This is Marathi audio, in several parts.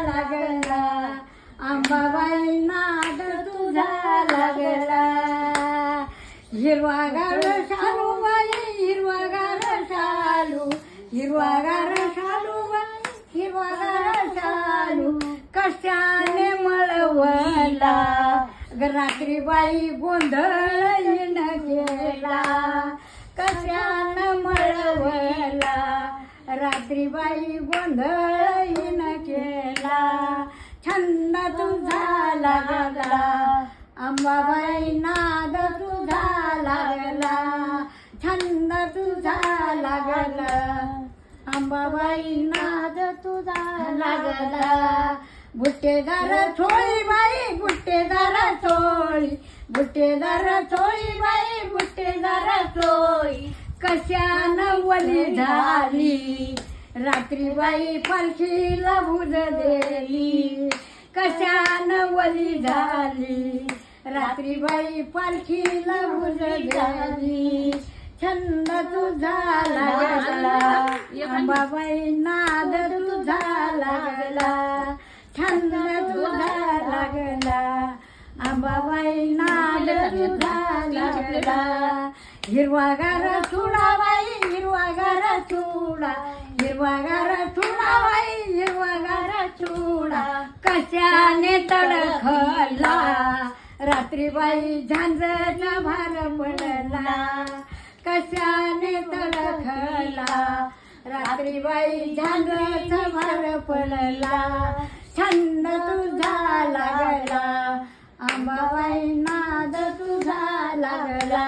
लागला अंबाबाई नाद तुझा लागला हिरवागार शालूबाई हिरवागार शालू हिरवागार शालूबाई हिरवागार शालू कशाने मळवला रात्रीबाई गोंधळीन केला कशानं मळवला रात्रीबाई गोंधळीन केला छंद तुझा लागला अंबाबाई नाद तुझा लागला छंद तुझा लागला अंबाबाई नाद तुझा लागला बुट्टेदार चोळी बाई बुट्टेदार चोळी बुट्टेदार चोळी बाई बुट्टेदार चोळी कशानं वली झाली रात्रीबाई पालखीला भुज दिली कशानं वली झाली रात्रीबाई पालखीला भुज दिली छंद तुझा लागला अंबाबाई नाद तुझा लागला छंद तुझा लागला अंबाबाई नाद तुझा लागला हिरवागार चुडाबाई हिरवागार चुडा हिरवागार चुडाबाई हिरवागार चुडा कशाने तडखला रात्रीबाई झांजचा भार पडला कशाने तडखला रात्रीबाई झांजचा भार पडला छंद तुझा लागला अंबाबाई नाद तुझा लागला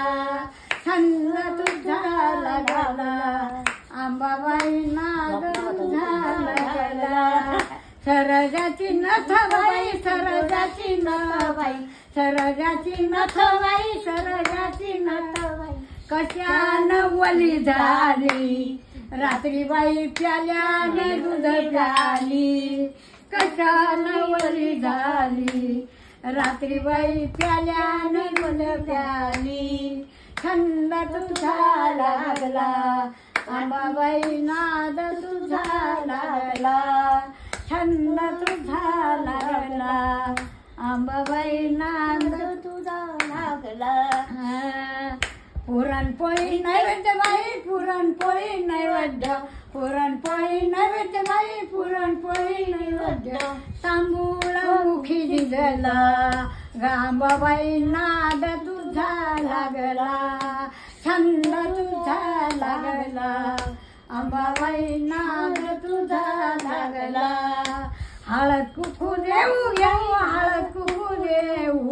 छंद तुझा लागला अंबाबाई नाद तुझा लागला सरजाची नथबाई सरजाची नथबाई सरजाची नथबाई सरजाची नथबाई कशानं वली झाली रात्रीबाई प्याल्याने दूध प्याली कशानं वली झाली रात्रीबाई प्याल्याने दूध प्याली छंद तुझा लागला अंबाबाई नाद तुझा लागला छंद तुझा लागला अंबाबाई नाद तुझा लागला पुरणपोळी नैवेद्य बाई पुरणपोळी नैवेद्य पुरणपोळी नैवेद्य बाई पुरणपोळी नैवेद्य तांबूळ मुखी दिजला अंबाबाई नाद तुझा लागला छंद तुझा लागला अंबाबाई नाद तुझा लागला हळद कुकू देऊ घेऊ हळद कुकू देऊ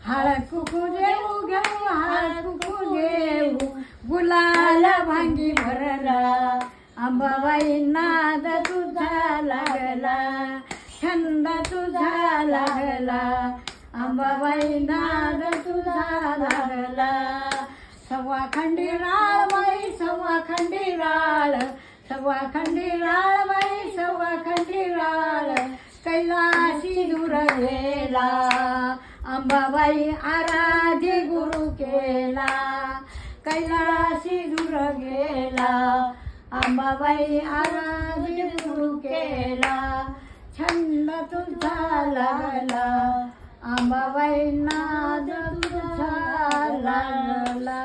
हळद कुकू देऊ घेऊ हळद कुकू देऊ गुलाल भांगी भरला अंबाबाई नाद तुझा लागला छंद तुझा लागला अंबाबाई नाद तुझा लागला सव्वा खंडीराळ बाई सव्वा खंडीराळ सव्वा खंडीराळ बाई सव्वा खंडीराळ कैलाशी दूर गेला अंबाबाई आराधी गुरु केला कैलाशी दूर गेला अंबाबाई आराधी गुरु केला छंद तुझा लागला अंबाबाई नाद तुझा लागला.